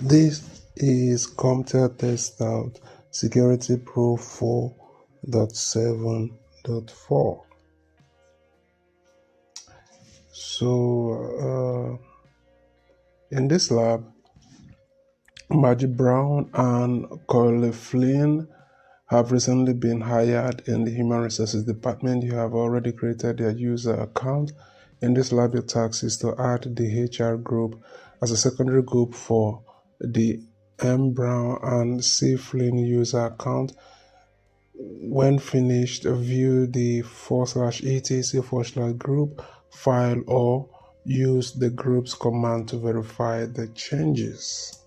This is CompTIA TestOut Security Pro 4.7.4. So in this lab, Maggie Brown and Corley Flynn have recently been hired in the Human Resources Department. You have already created their user account. In this lab, your task is to add the HR group as a secondary group for the M. Brown and C. Flynn user account. When finished, view the /etc/group file or use the groups command to verify the changes.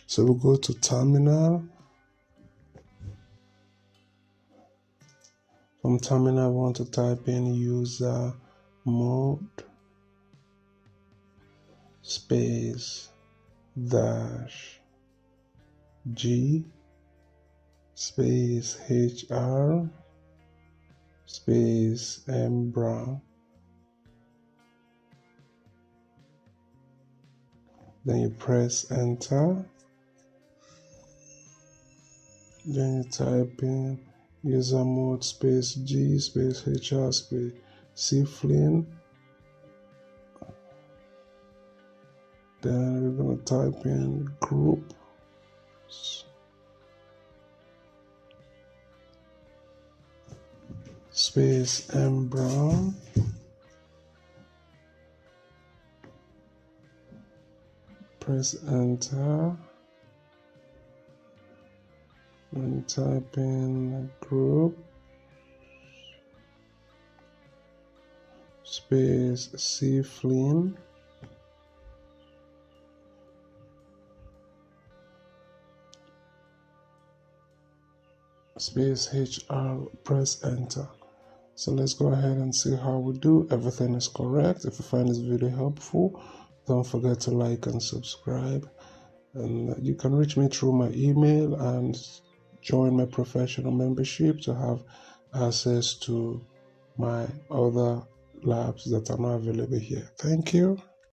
So we'll go to terminal. From terminal, I want to type in user mode space -G space HR space M. Brown. Then you press enter. Then you type in user mode space G space HR space C. Flynn. Then we're going to type in group space M. Brown. Press enter. And type in group space C. Flynn. Space HR, press enter. So let's go ahead and see how we do. Everything is correct. If you find this video helpful, don't forget to like and subscribe. And you can reach me through my email and join my professional membership to have access to my other labs that are not available here. Thank you.